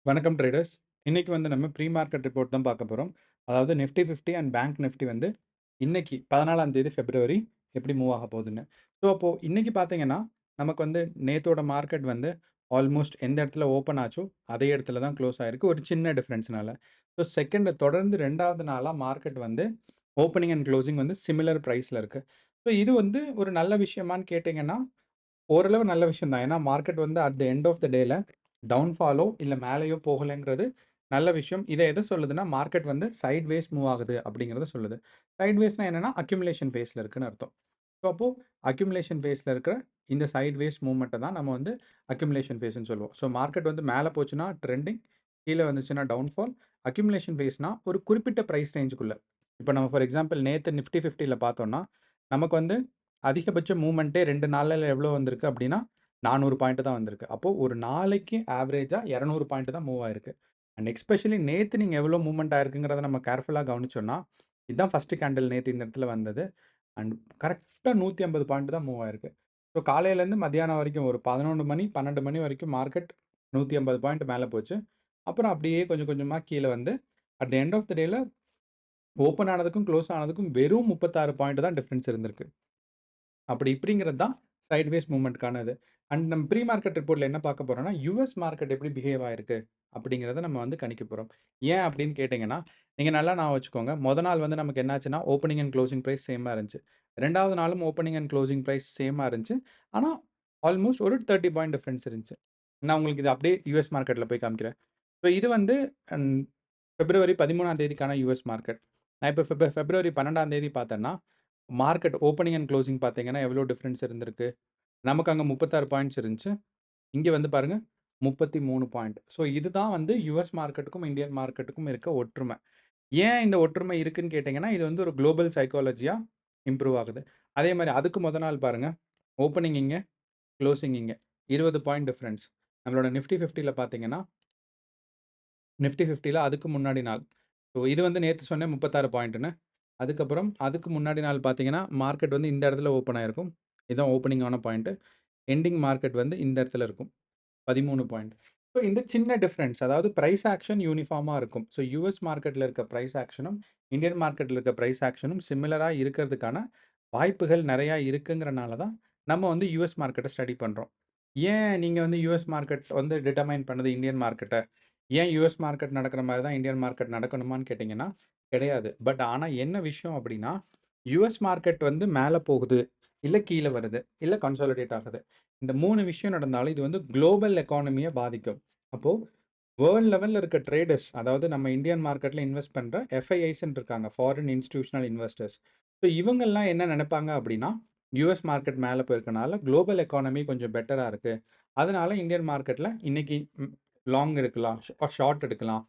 வணக்கம் ட்ரேடர்ஸ். இன்னைக்கு வந்து நம்ம ப்ரீ மார்க்கெட் ரிப்போர்ட் தான் பார்க்க போறோம். அதாவது நிஃப்டி 50 அண்ட் பேங்க் நிஃப்டி வந்து இன்னைக்கு 14ஆம் தேதி பிப்ரவரி எப்படி மூவ் ஆக போகுதுன்னு. ஸோ அப்போ இன்னைக்கு பார்த்தீங்கன்னா, நமக்கு வந்து நேத்தோட மார்க்கெட் வந்து ஆல்மோஸ்ட் எந்த இடத்துல ஓப்பன் ஆச்சோ, அதே இடத்துல தான் க்ளோஸ் ஆயிருக்கு. ஒரு சின்ன டிஃபரன்ஸ்னால. ஸோ தொடர்ந்து 2வது நாளா மார்க்கெட் வந்து ஓப்பனிங் அண்ட் க்ளோசிங் வந்து சிமிலர் பிரைஸ்ல இருக்கு. ஸோ இது வந்து ஒரு நல்ல விஷயமான்னு கேட்டீங்கன்னா, ஓரளவு நல்ல விஷயம் தான். ஏன்னா மார்க்கெட் வந்து at the end of the டேல டவுன்ஃபாலோ இல்ல மேலேயோ போகலங்கிறது நல்ல விஷயம். இத எத சொல்லுதுன்னா, மார்க்கெட் வந்து சைட்வேஸ் மூவ் ஆகுது அப்படிங்கிறத சொல்லுது. சைட்வேஸ்னா என்னன்னா, அக்யூமுலேஷன் ஃபேஸ்ல இருக்குன்னு அர்த்தம். ஸோ அப்போ அக்யூமுலேஷன் ஃபேஸ்ல இருக்கிற இந்த சைட்வேஸ் மூவ்மெண்ட்ட தான் நம்ம வந்து அக்யூமுலேஷன் ஃபேஸ்ன்னு சொல்லுவோம். ஸோ மார்க்கெட் வந்து மேல போச்சுன்னா ட்ரெண்டிங், கீழ வந்துச்சுன்னா டவுன்ஃபால். அக்யூமுலேஷன் ஃபேஸ்னா ஒரு குறிப்பிட்ட பிரைஸ் ரேஞ்சுக்குள்ள. இப்ப நம்ம ஃபார் எக்ஸாம்பிள் நேத்து நிஃப்டி 50ல பார்த்தோம்னா, நமக்கு வந்து அதிகபட்ச மூவ்மெண்ட்டே 2 நாள்ல எவ்வளோ வந்திருக்கு அப்படின்னா, 400 பாயிண்ட் தான் வந்திருக்கு. அப்போ ஒரு நாளைக்கு ஆவரேஜா 200 பாயிண்ட் தான் மூவ் ஆயிருக்கு. அண்ட் எஸ்பெஷலி நேத்து நீங்க எவ்வளோ மூவ்மெண்ட் ஆயிருக்குங்கிறத நம்ம கேர்ஃபுல்லா கவனிச்சோம்னா, இதுதான் ஃபர்ஸ்ட் கேண்டில் நேத்து இந்த இடத்துல வந்தது. அண்ட் கரெக்ட்டா 150 பாயிண்ட் தான் மூவ் ஆயிருக்கு. ஸோ காலையிலேருந்து மத்தியானம் வரைக்கும் ஒரு 11 மணி, 12 மணி வரைக்கும் மார்க்கெட் 150 பாயிண்ட் மேல போச்சு. அப்புறம் அப்படியே கொஞ்சம் கொஞ்சமா கீழ வந்து, at the end of the டேல ஓப்பன் ஆனதுக்கும், குளோஸ் ஆனதுக்கும் வெறும் 36 பாயிண்ட் தான் டிஃபரன்ஸ் இருந்திருக்கு. அப்படி இப்படிங்கிறது தான் சைட்வேஸ் மூவ்மெண்ட்க்கான இது. அண்ட் நம்ம ப்ரீ மார்க்கெட் ரிப்போர்ட்ல என்ன பார்க்க போறோம்னா, யுஎஸ் மார்க்கெட் எப்படி பிஹேவ் ஆயிருக்கு அப்படிங்கிறத நம்ம வந்து கணிக்க போறோம். ஏன் அப்படின்னு கேட்டீங்கன்னா, நீங்க நல்லா ஞாபகம் வச்சுக்கோங்க. மொத நாள் வந்து நமக்கு என்னாச்சுன்னா, ஓப்பனிங் அண்ட் குளோசிங் பிரைஸ் சேமா இருந்துச்சு. 2வது நாளும் ஓப்பனிங் அண்ட் குளோசிங் பிரைஸ் சேமா இருந்துச்சு. ஆனா, ஆல்மோஸ்ட் ஒரு 30 பாயிண்ட் டிஃபரன்ஸ் இருந்துச்சு. நான் உங்களுக்கு இது அப்படியே யுஎஸ் மார்க்கெட்ல போய் காமிக்கிறேன். ஸோ இது வந்து ம் பிப்ரவரி 13ஆம் தேதிக்கான யுஎஸ் மார்க்கெட். நான் இப்ப பிப்ரவரி 12ஆம் தேதி பார்த்தேன்னா, மார்க்கெட் ஓப்பனிங் அண்ட் குளோசிங் பார்த்தீங்கன்னா, எவ்வளோ டிஃபரன்ஸ் இருந்திருக்கு? நமக்கு அங்க 36 பாயிண்ட்ஸ் இருந்துச்சு. இங்க வந்து பாருங்க 33 பாயிண்ட். ஸோ இதுதான் வந்து யுஎஸ் மார்க்கெட்டுக்கும், இந்தியன் மார்க்கெட்டுக்கும் இருக்க ஒற்றுமை. ஏன் இந்த ஒற்றுமை இருக்குன்னு கேட்டீங்கன்னா, இது வந்து ஒரு குளோபல் சைக்காலஜியா இம்ப்ரூவ் ஆகுது. அதே மாரி அதுக்கு மொத நாள் பாருங்க, ஓப்பனிங் இங்க, குளோசிங் இங்க. 20 பாயிண்ட் டிஃபரன்ஸ். நம்மளோட நிஃப்டி 50ல பார்த்தீங்கன்னா, நிஃப்டி 50ல அதுக்கு முன்னாடி நாள். ஸோ இது வந்து நேத்து சொன்னேன் 36 பாயிண்ட்டுன்னு. அதுக்கப்புறம் அதுக்கு முன்னாடி நாள் பார்த்தீங்கன்னா, மார்க்கெட் வந்து இந்த இடத்துல ஓப்பன் ஆயிருக்கும். இதான் ஓப்பனிங் ஆன பாயிண்ட். எண்டிங் மார்க்கெட் வந்து இந்த இடத்துல இருக்கும். 13 பாயிண்ட். ஸோ இந்த சின்ன டிஃபரன்ஸ் அதாவது பிரைஸ் ஆக்ஷன் யூனிஃபார்மா இருக்கும். ஸோ யுஎஸ் மார்க்கெட்ல இருக்க பிரைஸ் ஆக்ஷனும், இந்தியன் மார்க்கெட்ல இருக்க பிரைஸ் ஆக்ஷனும் சிமிலரா இருக்கிறதுக்கான வாய்ப்புகள் நெறையா இருக்குங்கிறனால தான், நம்ம வந்து யுஎஸ் மார்க்கெட்ட ஸ்டடி பண்றோம். ஏன் நீங்க வந்து யுஎஸ் மார்க்கெட் வந்து டிட்டர்மைன் பண்ணது இந்தியன் மார்க்கெட்ட? ஏன் யுஎஸ் மார்க்கெட் நடக்கிற மாரி தான் இந்தியன் மார்க்கெட் நடக்கணுமான்னு கேட்டீங்கன்னா, கிடையாது. பட் ஆனா என்ன விஷயம் அப்டின்னா, யுஎஸ் மார்க்கெட் வந்து மேல போகுது, இல்ல கீழ வருது, இல்ல கன்சாலிடேட் ஆகுது. இந்த 3 விஷயம் நடந்தாலும் இது வந்து குளோபல் எக்கானமிய பாதிக்கும். அப்போ வேர்ல்ட் லெவல்ல இருக்க ட்ரேடர்ஸ், அதாவது நம்ம இந்தியன் மார்க்கெட்ல இன்வெஸ்ட் பண்ற எஃப்ஐஐஸ்ன்னு இருக்காங்க. Foreign institutional investors. ஸோ இவங்கலாம் என்ன நெனைப்பாங்க அப்டின்னா, யுஎஸ் மார்க்கெட் மேல போயிருக்கனால குளோபல் எக்கானமி கொஞ்சம் பெட்டரா இருக்கு. அதனால இந்தியன் மார்க்கெட்ல இன்னைக்கு லாங் எடுக்கலாம், ஷார்ட் எடுக்கலாம்.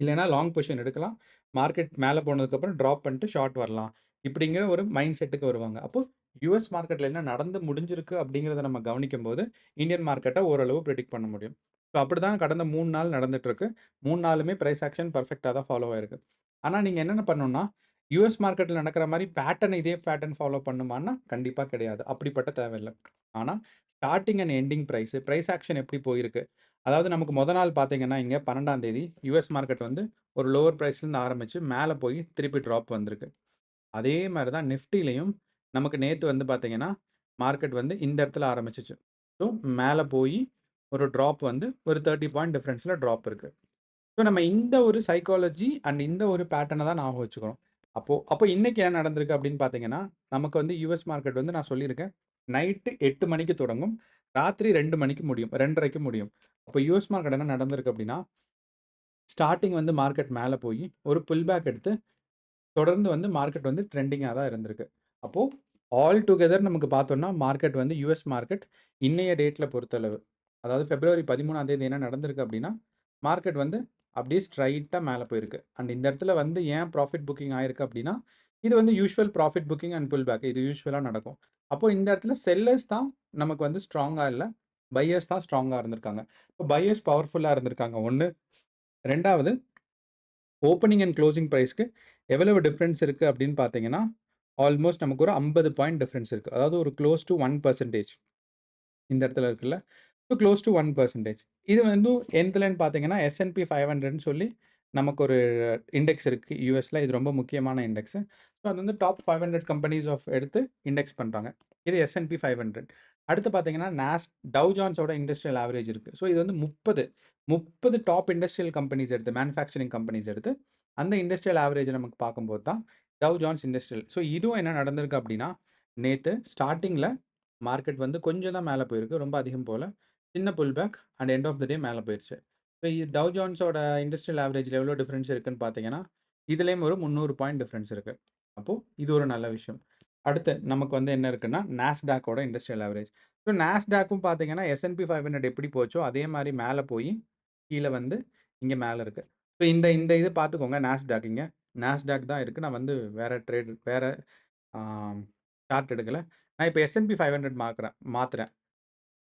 இல்லைன்னா லாங் பொசிஷன் எடுக்கலாம். மார்க்கெட் மேல போனதுக்கப்புறம் ட்ராப் பண்ணிட்டு ஷார்ட் வரலாம். இப்படிங்கிற ஒரு மைண்ட் செட்டுக்கு வருவாங்க. அப்போ யுஎஸ் மார்க்கெட்ல என்ன நடந்து முடிஞ்சிருக்கு அப்படிங்கிறத நம்ம கவனிக்கும்போது, இந்தியன் மார்க்கெட்ட ஓரளவு பிரெடிக்ட் பண்ண முடியும். ஸோ அப்படிதான் கடந்த 3 நாள் நடந்துட்டுருக்கு. 3 நாளுமே பிரைஸ் ஆக்ஷன் பெர்ஃபெக்ட்டா தான் ஃபாலோ ஆயிருக்கு. ஆனா நீங்க என்னென்ன பண்ணணும்னா, யுஎஸ் மார்க்கெட்ல நடக்கிற மாரி இதே பேட்டர்ன் ஃபாலோ பண்ணுமான்னா, கண்டிப்பா கிடையாது. அப்படிப்பட்ட தேவையில்ல. ஆனா starting and ending price action எப்படி போயிருக்கு? அதாவது நமக்கு மொத நாள் பார்த்தீங்கன்னா, இங்க 12ஆம் தேதி யுஎஸ் மார்க்கெட் வந்து ஒரு லோவர் பிரைஸ்லேருந்து ஆரம்பிச்சு மேல போய் திருப்பி ட்ராப் வந்திருக்கு. அதே மாரி தான் நிஃப்டிலயும் நமக்கு நேத்து வந்து பார்த்தீங்கன்னா, மார்க்கெட் வந்து இந்த இடத்துல ஆரம்பிச்சுச்சு. ஸோ மேல போயி ஒரு ட்ராப் வந்து ஒரு 30 பாயிண்ட் டிஃபரன்ஸ்ல ட்ராப் இருக்கு. ஸோ நம்ம இந்த ஒரு சைக்காலஜி அண்ட் இந்த ஒரு பேட்டர்ன தான் ஞாபகம் வச்சுக்கணும். அப்போ இன்னைக்கு என்ன நடந்திருக்கு அப்படின்னு பார்த்தீங்கன்னா, நமக்கு வந்து யுஎஸ் மார்க்கெட் வந்து நான் சொல்லியிருக்கேன். நைட்டு 8 மணிக்கு தொடங்கும். ராத்திரி 2 மணிக்கு முடியும். 2:30க்கு முடியும். அப்போ யுஎஸ் மார்க்கெட் என்ன நடந்திருக்கு அப்படின்னா, ஸ்டார்ட்டிங் வந்து மார்க்கெட் மேல போயி ஒரு புல் பேக் எடுத்து தொடர்ந்து வந்து மார்க்கெட் வந்து ட்ரெண்டிங்கா தான் இருந்திருக்கு. அப்போ ஆல் டுகெதர் நமக்கு பார்த்தோம்னா, மார்க்கெட் வந்து யுஎஸ் மார்க்கெட் இன்னைய டேட்ல பொறுத்தளவு, அதாவது பிப்ரவரி 13ஆம் தேதி என்ன நடந்திருக்கு அப்படின்னா, மார்க்கெட் வந்து அப்படியே ஸ்ட்ரெய்ட்டா மேல போயிருக்கு. அண்ட் இந்த இடத்துல வந்து ஏன் ப்ராஃபிட் புக்கிங் ஆயிருக்கு அப்படின்னா, இது வந்து usual profit booking and pull back. இது யூசுவலா நடக்கும். அப்போ இந்த இடத்துல செல்லர்ஸ் தான் நமக்கு வந்து ஸ்ட்ராங்கா இல்ல. பையர்ஸ் தான் ஸ்ட்ராங்கா இருந்திருக்காங்க. இப்போ பையர்ஸ் பவர்ஃபுல்லா இருந்திருக்காங்க 1. 2வது ஓப்பனிங் அண்ட் குளோசிங் பிரைஸ்க்கு எவ்வளவு டிஃபரன்ஸ் இருக்கு அப்படின்னு பார்த்தீங்கன்னா, ஆல்மோஸ்ட் நமக்கு ஒரு 50 பாயிண்ட் டிஃபரன்ஸ் இருக்கு. அதாவது ஒரு க்ளோஸ் டூ 1% இந்த இடத்துல இருக்குல்ல. Close to 1%. இது வந்து எதுலன்னு பார்த்தீங்கன்னா, S&P 500ன்னு சொல்லி நமக்கு ஒரு இண்டெக்ஸ் இருக்கு யுஎஸ்ல. இது ரொம்ப முக்கியமான இண்டெக்ஸு. ஸோ அது வந்து டாப் 500 கம்பெனிஸ் ஆஃப் எடுத்து இண்டெக்ஸ் பண்றாங்க. இது S&P 500. அடுத்து பார்த்தீங்கன்னா, டவ் ஜான்ஸோட இண்டஸ்ட்ரியல் ஆவரேஜ் இருக்கு. ஸோ இது வந்து 30 டாப் இண்டஸ்ட்ரியல் கம்பெனிஸ் எடுத்து, மேனுஃபேக்சரிங் கம்பெனிஸ் எடுத்து, அந்த இண்டஸ்ட்ரியல் ஆவரேஜ நமக்கு பார்க்கும்போது தான் டவ் ஜான்ஸ் இண்டஸ்ட்ரியல். ஸோ இதுவும் என்ன நடந்திருக்கு அப்டின்னா, நேத்து ஸ்டார்ட்டிங்ல மார்க்கெட் வந்து கொஞ்சம் தான் மேல போயிருக்கு. ரொம்ப அதிகம் போல. சின்ன pull back and end of the day மேல போயிருச்சு. இப்போ டவ் ஜோன்ஸோட இண்டஸ்ட்ரியல் ஆவரேஜ்ல எவ்வளோ டிஃபரன்ஸ் இருக்குன்னு பார்த்தீங்கன்னா, இதுலயும் ஒரு 300 பாயிண்ட் டிஃபரன்ஸ் இருக்கு. அப்போ இது ஒரு நல்ல விஷயம். அடுத்து நமக்கு வந்து என்ன இருக்குன்னா, நாஸ்டாக்கோட இண்டஸ்ட்ரியல் ஆவரேஜ். ஸோ நாஸ்டாக்கும் பார்த்தீங்கன்னா, S&P 500 எப்படி போச்சோ, அதே மாரி மேல போயி, கீழ வந்து இங்க மேல இருக்கு. ஸோ இந்த இந்த இது பார்த்துக்கோங்க நாஸ்டாக் இங்க. நாஸ்டாக் தான் இருக்கு. நான் வந்து வேற ஆ சார்ட் எடுக்கல. நான் இப்ப S&P 500 மாத்துறேன்.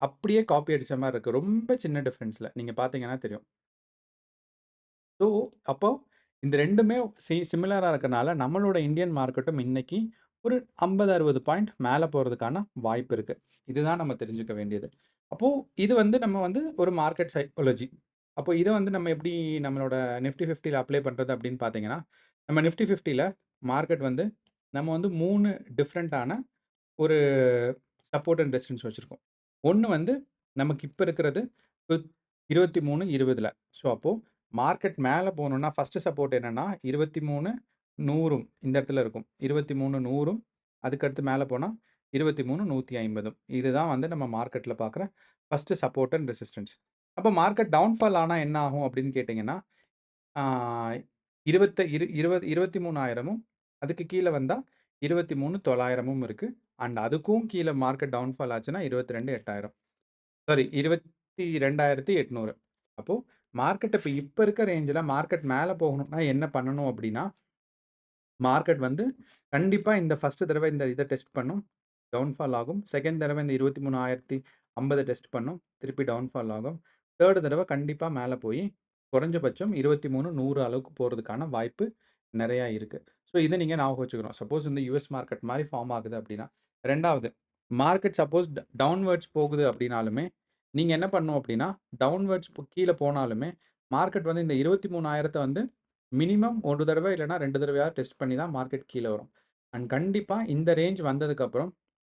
அப்படியே காப்பி அடிச்ச மாரி இருக்கு. ரொம்ப சின்ன டிஃபரன்ஸ்ல. நீங்க பார்த்தீங்கன்னா தெரியும். ஸோ, அப்போ இந்த 2மே சிமிலரா இருக்கனால, நம்மளோட இந்தியன் மார்க்கெட்டும் இன்னைக்கு ஒரு 50, 60 பாயிண்ட் மேல போறதுக்கான வாய்ப்பு இருக்கு. இதுதான் நம்ம தெரிஞ்சுக்க வேண்டியது. அப்போ இது வந்து நம்ம வந்து ஒரு மார்க்கெட் சைக்காலஜி. அப்போ இத வந்து நம்ம எப்படி நம்மளோட நிஃப்டி 50ல அப்ளை பண்றது அப்படின்னு பார்த்தீங்கன்னா, நம்ம நிஃப்டி 50ல மார்க்கெட் வந்து நம்ம வந்து 3 டிஃபரண்டான ஒரு சப்போர்ட் அண்ட் ரெசிஸ்டன்ஸ் வச்சிருக்கோம். ஒண்ணு வந்து நமக்கு இப்ப இருக்கிறது 23, 20ல. ஸோ அப்போ மார்க்கெட் மேல போணும்னா ஃபர்ஸ்ட் சப்போர்ட் என்னன்னா 23, 100ம் இந்த இடத்துல இருக்கும். 23, 100ம் அதுக்கடுத்து மேல போனா 23, 150ம். இதுதான் வந்து நம்ம மார்க்கெட்ல பார்க்குற ஃபர்ஸ்ட் சப்போர்ட் அண்ட் ரெசிஸ்டன்ஸ். அப்போ மார்க்கெட் டவுன்ஃபால் ஆனா என்ன ஆகும் அப்படின்னு கேட்டீங்கன்னா, ஆ 23,000மும் அதுக்கு கீழ வந்தா 23,900மும் இருக்கு. அண்ட் அதுக்கும் கீழ மார்க்கெட் டவுன்ஃபால் ஆச்சுன்னா 22,800. சாரி 22,800. அப்போ மார்க்கெட் இப்ப இருக்க ரேஞ்சுல மார்க்கெட் மேல போகணும்னா என்ன பண்ணணும் அப்டின்னா, மார்க்கெட் வந்து கண்டிப்பா இந்த ஃபர்ஸ்ட் தடவ இந்த இத டெஸ்ட் பண்ணும். டவுன்ஃபால் ஆகும். செகண்ட் தடவ இந்த 23,050 டெஸ்ட் பண்ணும். திருப்பி டவுன்ஃபால் ஆகும். தேர்ட் தடவ கண்டிப்பா மேல போயி குறைஞ்சபட்சம் 23,100 அளவுக்கு போறதுக்கான வாய்ப்பு நெறையா இருக்கு. ஸோ இத நீங்க ஞாபகம் வச்சுக்கணும். சப்போஸ் இந்த யுஎஸ் மார்க்கெட் மாரி ஃபார்ம் ஆகுது அப்டின்னா. 2வது மார்க்கெட் சப்போஸ் டவுன்வர்ட்ஸ் போகுது அப்டின்னாலுமே, நீங்க என்ன பண்ணணும் அப்டின்னா, டவுன்வர்ட்ஸ் கீழ போனாலுமே, மார்க்கெட் வந்து இந்த 23,000த்த வந்து மினிமம் 1 தடவ இல்லன்னா 2 தடவையாவது டெஸ்ட் பண்ணி தான் மார்க்கெட் கீழ வரும். அண்ட் கண்டிப்பா இந்த ரேஞ்ச் வந்ததுக்கப்புறம்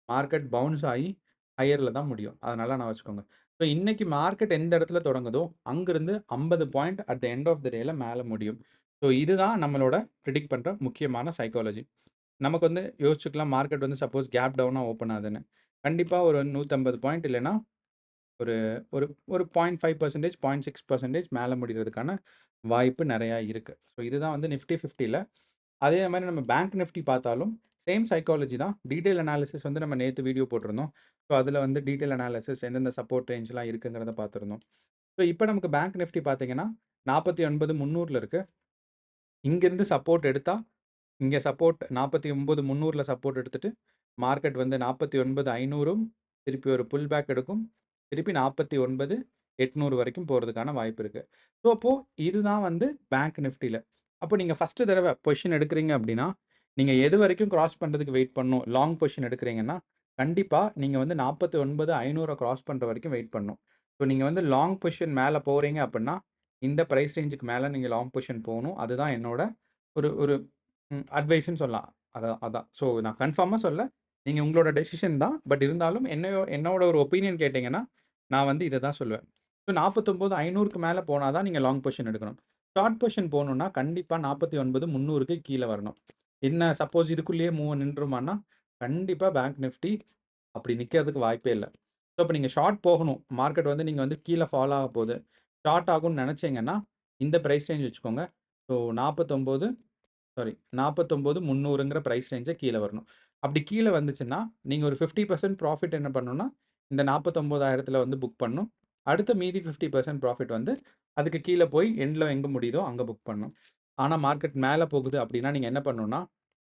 மார்க்கெட் பவுன்ஸ் ஆயி ஹையர்ல தான் முடியும். அத நல்லா ஞாபகம் வச்சுக்கோங்க. ஸோ இன்னைக்கு மார்க்கெட் எந்த இடத்துல தொடங்குதோ, அங்கிருந்து 50 point at the end of the டேல மேல முடியும். ஸோ இதுதான் நம்மளோட பிரெடிக்ட் பண்ற முக்கியமான சைக்காலஜி. நமக்கு வந்து யோசிச்சுக்கலாம் மார்க்கெட் வந்து சப்போஸ் கேப் டவுனா ஓப்பன் ஆகுதுன்னு. கண்டிப்பா ஒரு 150 பாயிண்ட் இல்லன்னா ஒரு ஒரு ஒரு 0.5% 0.6% மேல முடியறதுக்கான வாய்ப்பு நெறையா இருக்கு. ஸோ இதுதான் வந்து நிஃப்டி 50ல. அதே மாரி நம்ம பேங்க் நிஃப்டி பார்த்தாலும் சேம் சைக்காலஜி தான். டீட்டெயில் அனாலிசிஸ் வந்து நம்ம நேத்து வீடியோ போட்டிருந்தோம். ஸோ அதில வந்து டீட்டெயில் அனாலிசிஸ் எந்தெந்த சப்போர்ட் ரேஞ்ச்லாம் இருக்குங்கிறத பார்த்திருந்தோம். ஸோ இப்ப நமக்கு பேங்க் நிஃப்டி பார்த்தீங்கன்னா 49,300ல இருக்கு. இங்கிருந்து சப்போர்ட் எடுத்தா இங்க சப்போர்ட் 49,300ல சப்போர்ட் எடுத்துட்டு, மார்க்கெட் வந்து 49,500ம் திருப்பி ஒரு புல் பேக் எடுக்கும். திருப்பி 49,800 வரைக்கும் போறதுக்கான வாய்ப்பு இருக்கு. ஸோ, அப்போ இதுதான் வந்து பேங்க் நிஃப்டில. அப்போ நீங்க ஃபர்ஸ்ட் தடவ பொசிஷன் எடுக்கிறீங்க அப்டின்னா, நீங்க எது வரைக்கும் கிராஸ் பண்றதுக்கு வெயிட் பண்ணணும்? லாங் பொசிஷன் எடுக்கிறீங்கன்னா, கண்டிப்பா நீங்க வந்து 49,500 கிராஸ் பண்ற வரைக்கும் வெயிட் பண்ணணும். ஸோ, நீங்க வந்து லாங் பொசிஷன் மேல போறீங்க அப்டின்னா, இந்த பிரைஸ் ரேஞ்சுக்கு மேல நீங்க லாங் பொசிஷன் போணும். அதுதான் என்னோட ஒரு ஒரு அட்வைஸ்ன்னு சொல்லலாம். அதான். ஸோ நான் கன்ஃபார்மா சொல்லல. நீங்க உங்களோட டெசிஷன் தான். பட் இருந்தாலும் என்னோட ஒரு ஒப்பீனியன் கேட்டீங்கன்னா, நான் வந்து இத தான் சொல்லுவேன். ஸோ 49,500க்கு மேல போனா தான் நீங்க லாங் பொசிஷன் எடுக்கணும். ஷார்ட் பொசிஷன் போணும்னா கண்டிப்பா 49,300க்கு கீழ வரணும். என்ன சப்போஸ் இதுக்குள்ளேயே நின்றுமான்னா, கண்டிப்பா பேங்க் நிஃப்டி அப்படி நிக்கிறதுக்கு வாய்ப்பே இல்ல. ஸோ அப்ப நீங்க ஷார்ட் போகணும். மார்க்கெட் வந்து நீங்க வந்து கீழ ஃபால் ஆக போது. ஷார்ட் ஆகும்னு நெனச்சீங்கன்னா, இந்த பிரைஸ் ரேஞ்ச் வச்சுக்கோங்க. ஸோ 49 சாரி 49,300ங்கிற பிரைஸ் ரேஞ்ச கீழ வரணும். அப்படி கீழ வந்துச்சுன்னா, நீங்க ஒரு 50% ப்ராஃபிட் என்ன பண்ணணும்னா, இந்த 49,000த்துல வந்து புக் பண்ணணும். அடுத்த மீதி 50% ப்ராஃபிட் வந்து அதுக்கு கீழ போய் எண்ட்ல எங்க முடியுதோ அங்க புக் பண்ணணும். ஆனா மார்க்கெட் மேல போகுது அப்படின்னா, நீங்க என்ன பண்ணணும்னா,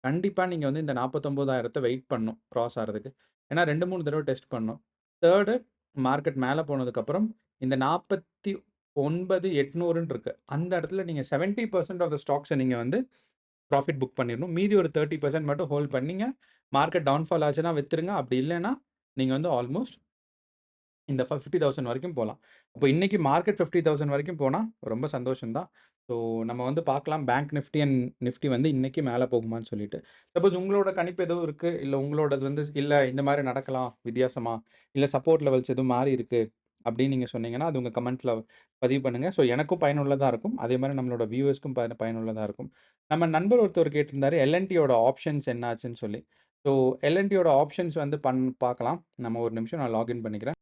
கண்டிப்பா நீங்க வந்து இந்த 49,000த்த வெயிட் பண்ணணும் கிராஸ் ஆறதுக்கு. ஏன்னா 2, 3 தடவ டெஸ்ட் பண்ணணும். 3 மார்க்கெட் மேல போனதுக்கப்புறம் இந்த 49,800ன்னு இருக்கு. அந்த இடத்துல நீங்க 70% ஆஃப் த ஸ்டாக்ஸ நீங்க வந்து ப்ராஃபிட் புக் பண்ணிரணும். மீதி ஒரு 30% மட்டும் ஹோல்ட் பண்ணீங்க. மார்க்கெட் டவுன்ஃபால் ஆச்சுன்னா வித்துருங்க. அப்படி இல்லன்னா, நீங்க வந்து ஆல்மோஸ்ட் இந்த 50,000 வரைக்கும் போலாம். அப்போ இன்னைக்கு மார்க்கெட் 50,000 வரைக்கும் போனா ரொம்ப சந்தோஷம் தான். ஸோ நம்ம வந்து பார்க்கலாம் பேங்க் நிஃப்டி அண்ட் நிஃப்டி வந்து இன்னைக்கு மேல போகுமான்னு சொல்லிட்டு. சப்போஸ் உங்களோட கணிப்பு எதுவும் இருக்கு, இல்ல உங்களோடது வந்து இல்ல இந்த மாரி நடக்கலாம் வித்தியாசமா, இல்ல சப்போர்ட் லெவல்ஸ் எதுவும் மாறி இருக்கு அப்படின்னு நீங்க சொன்னீங்கன்னா, அது உங்க கமெண்ட்ஸ்ல பதிவு பண்ணுங்க. ஸோ எனக்கும் பயனுள்ளதா இருக்கும். அதே மாரி நம்மளோட வியூவர்ஸ்க்கும் பயனுள்ளதா இருக்கும். நம்ம நண்பர் ஒருத்தர் கேட்டிருந்தாரு, எல்&டியோட ஆப்ஷன்ஸ் என்ன ஆச்சுன்னு சொல்லி. ஸோ எல்&டியோட ஆப்ஷன்ஸ் வந்து பார்க்கலாம். நம்ம ஒரு நிமிஷம் நான் லாகின் பண்ணிக்கிறேன்.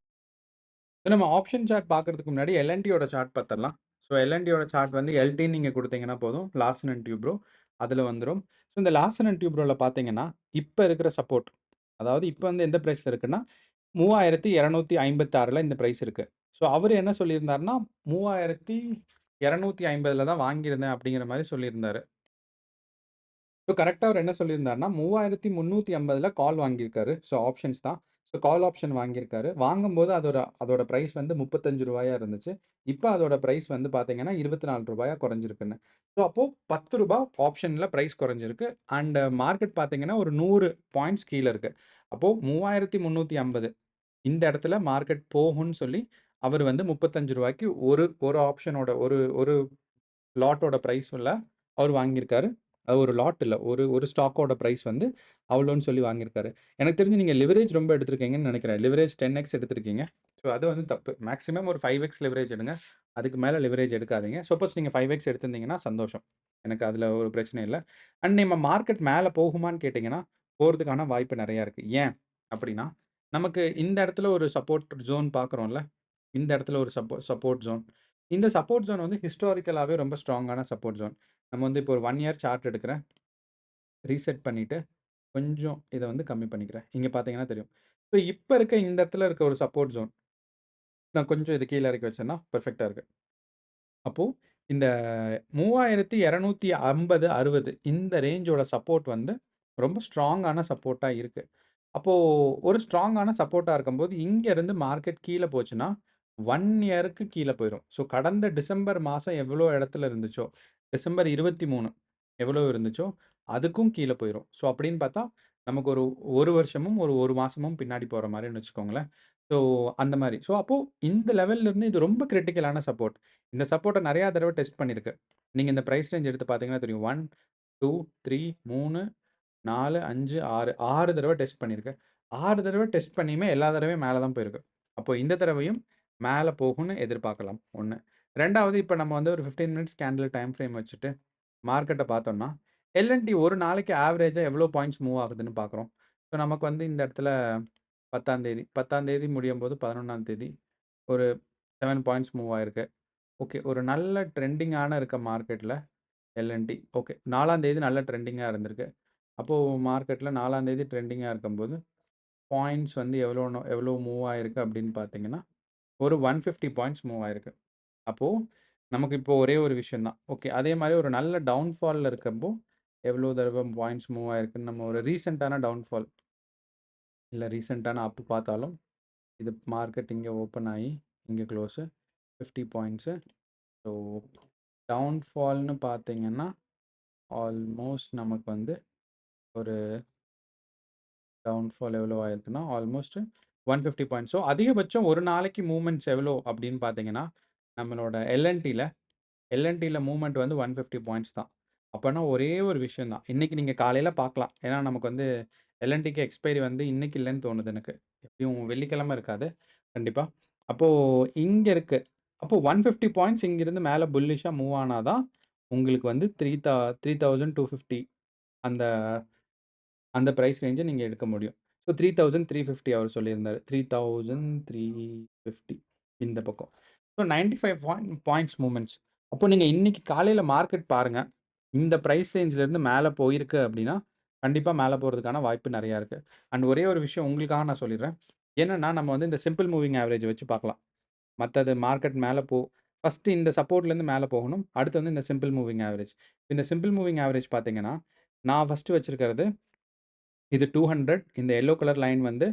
நம்ம ஆப்ஷன் சார்ட் பார்க்கறதுக்கு முன்னாடி எல்&டியோட சார்ட் பார்த்துடலாம். ஸோ எல்&டியோட சார்ட் வந்து எல்டின்னு நீங்க குடுத்தீங்கன்னா போதும். லார்சன் அண்ட் டியூப்ரோ அதில வந்துரும். ஸோ இந்த லார்சன் அண்ட் டியூப்ரோல பார்த்தீங்கன்னா, இப்ப இருக்கிற சப்போர்ட் அதாவது இப்ப வந்து எந்த பிரைஸ்ல இருக்குன்னா, 3256ல இந்த பிரைஸ் இருக்கு. ஸோ அவரு என்ன சொல்லியிருந்தாருன்னா, 3250ல தான் வாங்கியிருந்தேன் அப்படிங்கிற மாரி சொல்லியிருந்தாரு. ஸோ கரெக்ட்டா அவரு என்ன சொல்லியிருந்தாருன்னா, 3350ல கால் வாங்கியிருக்காரு. ஸோ ஆப்ஷன்ஸ் தான். ஸோ கால் ஆப்ஷன் வாங்கியிருக்காரு. வாங்கும்போது அதோட பிரைஸ் வந்து ரூ. 35 இருந்துச்சு. இப்ப அதோட பிரைஸ் வந்து பார்த்தீங்கன்னா, ரூ. 24 குறைஞ்சிருக்குன்னு. ஸோ அப்போ ரூ. 10 ஆப்ஷன்ல பிரைஸ் குறைஞ்சிருக்கு. அண்ட் மார்க்கெட் பார்த்தீங்கன்னா, ஒரு 100 பாயிண்ட்ஸ் கீழ இருக்கு. அப்போ 3350 இந்த இடத்துல மார்க்கெட் போகும்ன்னு சொல்லி, அவரு வந்து ரூ. 35க்கு ஒரு ஆப்ஷனோட ஒரு ஒரு லாட்டோட பிரைஸ்ல அவரு வாங்கியிருக்காரு. அது ஒரு லாட் இல்ல. ஒரு ஒரு ஸ்டாக்கோட பிரைஸ் வந்து அவ்வளோன்னு சொல்லி வாங்கியிருக்காரு. எனக்கு தெரிஞ்சு நீங்க லிவரேஜ் ரொம்ப எடுத்திருக்கீங்கன்னு நெனைக்கிறேன். லிவரேஜ் 10x எடுத்திருக்கீங்க. ஸோ அது வந்து தப்பு. மேக்ஸிமம் ஒரு 5x லிவரேஜ் எடுங்க. அதுக்கு மேல லிவரேஜ் எடுக்காதீங்க. சப்போஸ் நீங்க 5x எடுத்திருந்தீங்கன்னா சந்தோஷம். எனக்கு அதுல ஒரு பிரச்சனை இல்ல. அண்ட் நம்ம மார்க்கெட் மேல போகுமான்னு கேட்டீங்கன்னா, போறதுக்கான வாய்ப்பு நெறைய இருக்கு. ஏன் அப்படின்னா, நமக்கு இந்த இடத்துல ஒரு சப்போர்ட் ஜோன் பார்க்குறோம்ல. இந்த இடத்துல ஒரு சப்போர்ட் ஜோன். இந்த சப்போர்ட் ஜோன் வந்து ஹிஸ்டாரிக்கலாவே ரொம்ப ஸ்ட்ராங்கான சப்போர்ட் ஜோன். நம்ம வந்து இப்போ ஒரு 1 இயர் சார்ட் எடுக்கிறேன். ரீசெட் பண்ணிட்டு, கொஞ்சம் இத வந்து கம்மி பண்ணிக்கிறேன். இங்க பார்த்தீங்கன்னா தெரியும். ஸோ இப்ப இருக்க இந்த இடத்துல இருக்க ஒரு சப்போர்ட் ஜோன். நான் கொஞ்சம் இத கீழ இறக்கி வச்சேன்னா, பெர்ஃபெக்ட்டா இருக்கு. அப்போ இந்த 3250, 60 இந்த ரேஞ்சோட சப்போர்ட் வந்து ரொம்ப ஸ்ட்ராங்கான சப்போர்ட்டா இருக்கு. அப்போ ஒரு ஸ்ட்ராங்கான சப்போர்ட்டா இருக்கும்போது, இங்க இருந்து மார்க்கெட் கீழ போச்சுன்னா, 1 இயர்க்கு கீழ போயிரும். ஸோ கடந்த டிசம்பர் மாசம் எவ்வளோ இடத்துல இருந்துச்சோ, டிசம்பர் 23 எவ்வளோ இருந்துச்சோ, அதுக்கும் கீழ போயிரும். ஸோ அப்படின்னு பார்த்தா, நமக்கு ஒரு 1 வருஷமும், ஒரு 1 மாசமும் பின்னாடி போற மாரின்னு வச்சுக்கோங்களேன். ஸோ அந்த மாரி. ஸோ அப்போ இந்த லெவல்ல இருந்து இது ரொம்ப கிரிட்டிக்கலான சப்போர்ட். இந்த சப்போர்ட்ட நெறையா தடவ டெஸ்ட் பண்ணியிருக்கு. நீங்க இந்த பிரைஸ் ரேஞ்ச் எடுத்து பார்த்தீங்கன்னா தெரியும். 1, 2, 3, 4, 5, 6 6 தடவ டெஸ்ட் பண்ணியிருக்கு. 6 தடவ டெஸ்ட் பண்ணியுமே எல்லா தடவையும் மேல தான் போயிருக்கு. அப்போ இந்த தடவையும் மேல போகும்னு எதிர்பார்க்கலாம் 1. 2வது இப்ப நம்ம வந்து ஒரு 15 மினிட்ஸ் கேண்டில் டைம் ஃப்ரேம் வச்சுட்டு மார்க்கெட்ட பார்த்தோம்னா, எல்&டி ஒரு நாளைக்கு ஆவரேஜா எவ்வளோ பாயிண்ட்ஸ் மூவ் ஆகுதுன்னு பார்க்குறோம். ஸோ நமக்கு வந்து இந்த இடத்துல 10ஆம் தேதி முடியும்போது 11ஆம் தேதி ஒரு 7 பாயிண்ட்ஸ் மூவ் ஆயிருக்கு. ஓகே. ஒரு நல்ல ட்ரெண்டிங்கான இருக்க மார்க்கெட்ல எல்&டி. ஓகே. 4ஆம் தேதி நல்ல ட்ரெண்டிங்கா இருந்திருக்கு. அப்போ மார்க்கெட்ல 4ஆம் தேதி ட்ரெண்டிங்கா இருக்கும்போது, பாயிண்ட்ஸ் வந்து எவ்வளோ மூவ் ஆயிருக்கு அப்படின்னு பார்த்தீங்கன்னா, ஒரு 150 பாயிண்ட்ஸ் மூவ் ஆயிருக்கு. அப்போ நமக்கு இப்போ ஒரே ஒரு விஷயம் தான். ஓகே. அதே மாரி ஒரு நல்ல டவுன்ஃபால்ல இருக்கப்போ, எவ்வளோ தடவ பாயிண்ட்ஸ் மூவ் ஆயிருக்குன்னு நம்ம ஒரு ரீசென்ட்டான டவுன்ஃபால், இல்ல ரீசென்ட்டான அப் பார்த்தாலும், இது மார்க்கெட் இங்க ஓப்பன் ஆயி, இங்க க்ளோஸு 50 பாயிண்ட்ஸு. ஸோ டவுன்ஃபால்ன்னு பார்த்தீங்கன்னா, ஆல்மோஸ்ட் நமக்கு வந்து ஒரு டவுன்ஃபால் எவ்வளோ ஆயிருக்குன்னா, ஆல்மோஸ்ட் 150 பாயிண்ட்ஸ். ஸோ அதிகபட்சம் ஒரு நாளைக்கு மூவ்மெண்ட்ஸ் எவ்வளோ அப்படின்னு பார்த்தீங்கன்னா, நம்மளோட எல்&டில மூவ்மெண்ட் வந்து 150 பாயிண்ட்ஸ் தான். அப்பன்னா ஒரே ஒரு விஷயம் தான். இன்னைக்கு நீங்க காலையில பார்க்கலாம். ஏன்னா நமக்கு வந்து எல்&டிக்கு எக்ஸ்பைரி வந்து இன்னைக்கு இல்லன்னு தோணுது எனக்கு. எப்படியும் வெள்ளிக்கிழமை இருக்காது. கண்டிப்பா. அப்போ இங்க இருக்கு. அப்போ 150 பாயிண்ட்ஸ் இங்கிருந்து மேல புல்லிஷா மூவ் ஆனா தான், உங்களுக்கு வந்து 3250 அந்த அந்த பிரைஸ் ரேஞ்ச நீங்க எடுக்க முடியும். ஸோ 3350 அவர் சொல்லியிருந்தாரு. 3350 இந்த பக்கம். So 95 points movements. அப்போ நீங்க இன்னைக்கு காலையில மார்க்கெட் பாருங்க. இந்த பிரைஸ் ரேஞ்ச்லேருந்து மேல போயிருக்கு அப்படின்னா, கண்டிப்பா மேல போறதுக்கான வாய்ப்பு நெறையா இருக்கு. அண்ட் ஒரே ஒரு விஷயம் உங்களுக்காக நான் சொல்லிடுறேன். என்னன்னா, நம்ம வந்து இந்த சிம்பிள் மூவிங் ஆவரேஜ் வச்சு பார்க்கலாம். மத்தது மார்க்கெட் மேல ஃபர்ஸ்ட்டு இந்த சப்போர்ட்லேருந்து மேல போகணும். அடுத்து வந்து இந்த சிம்பிள் மூவிங் ஆவரேஜ். இந்த சிம்பிள் மூவிங் ஆவரேஜ் பார்த்தீங்கன்னா, நான் ஃபர்ஸ்ட்டு வச்சிருக்கிறது இது 200 இந்த எல்லோ கலர் லைன் வந்து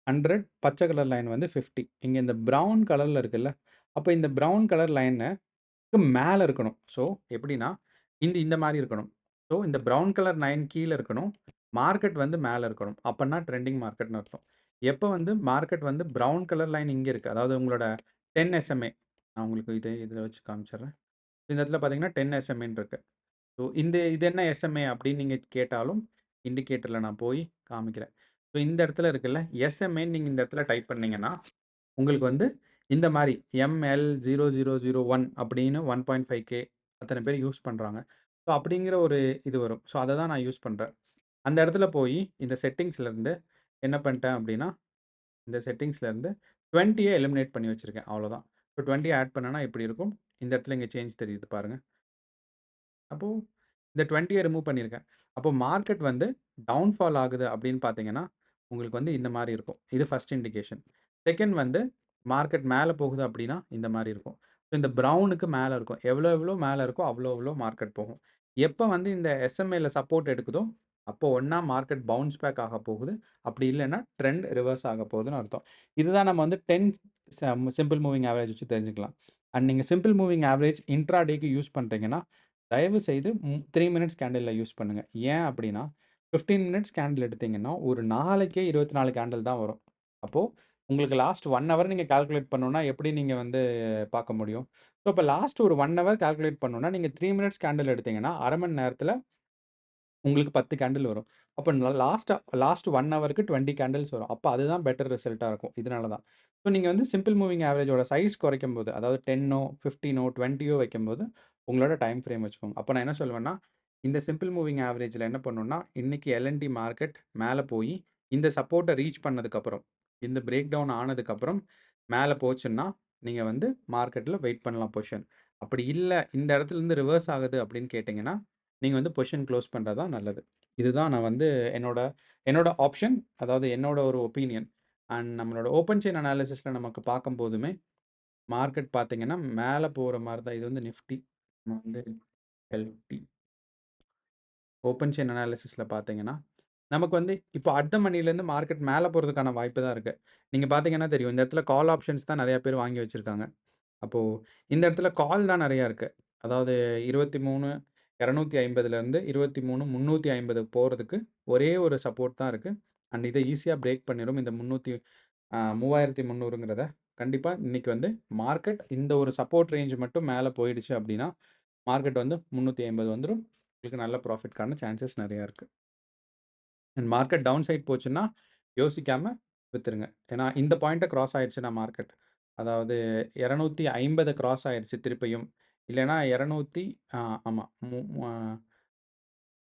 100 பச்சை கலர் லைன் வந்து 50 இங்க இந்த ப்ரவுன் கலர்ல இருக்குல்ல, அப்ப இந்த ப்ரவுன் கலர் லைனுக்கு மேல இருக்கணும். ஸோ எப்படின்னா, இந்த மாரி இருக்கணும். ஸோ இந்த ப்ரவுன் கலர் லைன் கீழ இருக்கணும். மார்க்கெட் வந்து மேல இருக்கணும். அப்பன்னா ட்ரெண்டிங் மார்க்கெட்ன்னு அர்த்தம். எப்ப வந்து மார்க்கெட் வந்து ப்ரவுன் கலர் லைன் இங்க இருக்கு. அதாவது உங்களோட 10 எஸ்எம்ஏ நான் உங்களுக்கு இதில வச்சு காமிச்சுர்றேன். இந்த இடத்துல பார்த்தீங்கன்னா 10 எஸ்எம்ஏன்னு இருக்கு. ஸோ இது என்ன எஸ்எம்ஏ அப்படின்னு நீங்க கேட்டாலும், இண்டிகேட்டர்ல நான் போய் காமிக்கிறேன். ஸோ இந்த இடத்துல இருக்குல்ல, எஸ்எம்ஏன்னு நீங்க இந்த இடத்துல டைப் பண்ணீங்கன்னா, உங்களுக்கு வந்து இந்த மாரி ML0001 அப்படின்னு 1.5K அத்தன பேர் யூஸ் பண்றாங்க. ஸோ அப்படிங்கிற ஒரு இது வரும். ஸோ அத தான் நான் யூஸ் பண்றேன். அந்த இடத்துல போயி இந்த செட்டிங்ஸ்லருந்து என்ன பண்ணிட்டேன் அப்படின்னா, இந்த செட்டிங்ஸ்லருந்து 20ய எலிமினேட் பண்ணி வச்சிருக்கேன். அவ்வளோதான். இப்போ 20 ஆட் பண்ணேன்னா இப்படி இருக்கும். இந்த இடத்துல இங்க சேஞ்ச் தெரியுது பாருங்க. அப்போ இந்த 20ய ரிமூவ் பண்ணியிருக்கேன். அப்போ மார்க்கெட் வந்து டவுன்ஃபால் ஆகுது அப்படின்னு பார்த்தீங்கன்னா, உங்களுக்கு வந்து இந்த மாரி இருக்கும். இது ஃபர்ஸ்ட் இண்டிகேஷன். செகண்ட் வந்து மார்க்கெட் மேல போகுது அப்படின்னா, இந்த மாரி இருக்கும். ஸோ இந்த ப்ரவுனுக்கு மேல இருக்கும். எவ்வளோ எவ்வளோ மேல இருக்கோ, அவ்வளோ அவ்வளோ மார்க்கெட் போகும். எப்ப வந்து இந்த எஸ்எம்ஏல சப்போர்ட் எடுக்குதோ, அப்போ ஒண்ணா மார்க்கெட் பவுன்ஸ் பேக் ஆக போகுது. அப்படி இல்லன்னா ட்ரெண்ட் ரிவர்ஸ் ஆக போகுதுன்னு அர்த்தம். இதுதான் நம்ம வந்து 10 சிம்பிள் மூவிங் ஆவரேஜ் வச்சு தெரிஞ்சுக்கலாம். அண்ட் நீங்க சிம்பிள் மூவிங் ஆவரேஜ் இன்ட்ராடேக்கு யூஸ் பண்றீங்கன்னா, தயவு செய்து 3 மினிட்ஸ் கேண்டில்ல யூஸ் பண்ணுங்க. ஏன் அப்படின்னா, 15 மினிட்ஸ் கேண்டில் எடுத்தீங்கன்னா, ஒரு நாளைக்கே 24 கேண்டில் தான் வரும். அப்போ உங்களுக்கு லாஸ்ட் 1 ஹவர் நீங்க கால்குலேட் பண்ணணும்னா, எப்படி நீங்க வந்து பார்க்க முடியும்? ஸோ, இப்ப லாஸ்ட் ஒரு 1 ஹவர் கால்குலேட் பண்ணணும்னா, நீங்க 3 மினிட்ஸ் கேண்டில் எடுத்தீங்கன்னா, 1/2 மணி நேரத்தில உங்களுக்கு 10 கேண்டில் வரும். அப்ப லாஸ்ட் 1 ஹவருக்கு 20 கேண்டில்ஸ் வரும். அப்ப அதுதான் பெட்டர் ரிசல்ட்டா இருக்கும். இதனால தான். ஸோ நீங்க வந்து சிம்பிள் மூவிங் ஆவரேஜோட சைஸ் குறைக்கும்போது, அதாவது 10ஓ, 15ஓ, 20ஓ வைக்கும்போது, உங்களோட டைம் ஃப்ரேம் வச்சுக்கோங்க. அப்ப நான் என்ன சொல்லுவேன்னா, இந்த சிம்பிள் மூவிங் ஆவரேஜ்ல என்ன பண்ணணும்னா, இன்னைக்கு எல்&டி மார்க்கெட் மேல போயி, இந்த சப்போர்ட்ட ரீச் பண்ணதுக்கப்புறம், இந்த பிரேக் டவுன் ஆனதுக்கப்புறம் மேல போச்சுன்னா, நீங்க வந்து மார்க்கெட்ல வெயிட் பண்ணலாம் பொசிஷன். அப்படி இல்ல, இந்த இடத்துலருந்து ரிவர்ஸ் ஆகுது அப்படின்னு கேட்டீங்கன்னா, நீங்க வந்து பொசிஷன் குளோஸ் பண்றது தான் நல்லது. இதுதான் நான் வந்து என்னோட என்னோட ஆப்ஷன். அதாவது என்னோட ஒரு ஒப்பீனியன். அண்ட் நம்மளோட ஓப்பன் செயின் அனாலிசிஸ்ல நமக்கு பார்க்கும்போதுமே, மார்க்கெட் பார்த்தீங்கன்னா, மேல போற மாரி தான். இது வந்து நிஃப்டி. நம்ம வந்து எல்டி ஓப்பன் செயின் அனாலிசிஸ்ல பார்த்தீங்கன்னா, நமக்கு வந்து இப்போ அட் த மனிலேருந்து மார்க்கெட் மேல போறதுக்கான வாய்ப்பு தான் இருக்கு. நீங்க பார்த்தீங்கன்னா தெரியும். இந்த இடத்துல கால் ஆப்ஷன்ஸ் தான் நெறைய பேர் வாங்கி வச்சிருக்காங்க. அப்போ இந்த இடத்துல கால் தான் நெறையா இருக்கு. அதாவது 23,250லேருந்து 23,350 போறதுக்கு ஒரே ஒரு சப்போர்ட் தான் இருக்கு. அண்ட் இத ஈஸியா பிரேக் பண்ணிரும். இந்த 3,300ங்கிறத கண்டிப்பா இன்னைக்கு வந்து மார்க்கெட் இந்த ஒரு சப்போர்ட் ரேஞ்ச் மட்டும் மேல போயிடுச்சு அப்படின்னா, மார்க்கெட் வந்து 350 வந்துரும். உங்களுக்கு நல்ல ப்ராஃபிட்க்கான சான்சஸ் நெறையா இருக்கு. அண்ட் மார்க்கெட் டவுன் சைட் போச்சுன்னா, யோசிக்காம வித்துருங்க. ஏன்னா இந்த பாயிண்ட்ட கிராஸ் ஆயிடுச்சுன்னா மார்க்கெட், அதாவது 250 கிராஸ் ஆயிடுச்சு திருப்பியும். இல்லன்னா 200 ஆ ஆமா. மு அ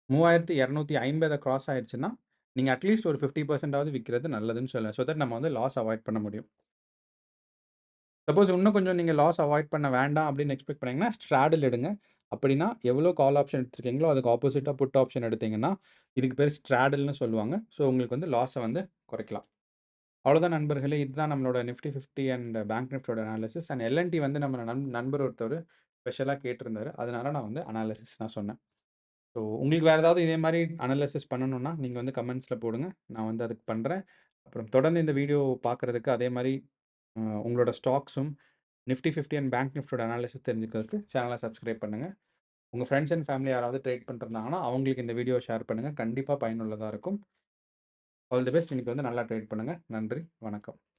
3250 கிராஸ் ஆயிடுச்சுன்னா, நீங்க அட்லீஸ்ட் ஒரு 50% விக்கிறது நல்லதுன்னு சொல்லுவேன். ஸோ தட் நம்ம வந்து லாஸ் அவாய்ட் பண்ண முடியும். சப்போஸ் இன்னும் கொஞ்சம் நீங்க லாஸ் அவாய்ட் பண்ண வேண்டாம் அப்படின்னு எக்ஸ்பெக்ட் பண்ணீங்கன்னா, ஸ்ட்ராடல் எடுங்க. அப்படின்னா எவ்வளோ கால் ஆப்ஷன் எடுத்திருக்கீங்களோ, அதுக்கு ஆப்போசிட்டா புட் ஆப்ஷன் எடுத்தீங்கன்னா, இதுக்கு பேர் ஸ்ட்ராடல்ன்னு சொல்லுவாங்க. ஸோ உங்களுக்கு வந்து லாஸ வந்து குறைக்கலாம். அவ்வளோதான் நண்பர்களே. இதுதான் நம்மளோட நிஃப்டி 50 அண்ட் பேங்க் நிஃப்டியோட அனாலிசிஸ். அண்ட் எல்&டி வந்து நம்ம நண்பர் ஒருத்தரு ஸ்பெஷலா கேட்டிருந்தாரு. அதனால நான் வந்து அனாலிசிஸ் நான் சொன்னேன். ஸோ உங்களுக்கு வேற ஏதாவது இதே மாரி அனாலிசிஸ் பண்ணணும்னா, நீங்க வந்து கமெண்ட்ஸ்ல போடுங்க. நான் வந்து அதுக்கு பண்றேன். அப்புறம் தொடர்ந்து இந்த வீடியோ பார்க்கறதுக்கு அதே மாரி உங்களோட ஸ்டாக்ஸும் நிஃப்டி 50 அண்ட் பேங்க் நிஃப்டியோட அனாலிசிஸ் தெரிஞ்சுக்கிறதுக்கு சேனலை சப்ஸ்கிரைப் பண்ணுங்க. உங்க ஃப்ரெண்ட்ஸ் அண்ட் ஃபேமிலி யாராவது ட்ரேட் பண்ணிருந்தாங்கன்னா, அவங்களுக்கு இந்த வீடியோ ஷேர் பண்ணுங்க. கண்டிப்பா பயனுள்ளதா இருக்கும். All the best. இன்னைக்கு வந்து நல்லா ட்ரேட் பண்ணுங்க. நன்றி. வணக்கம்.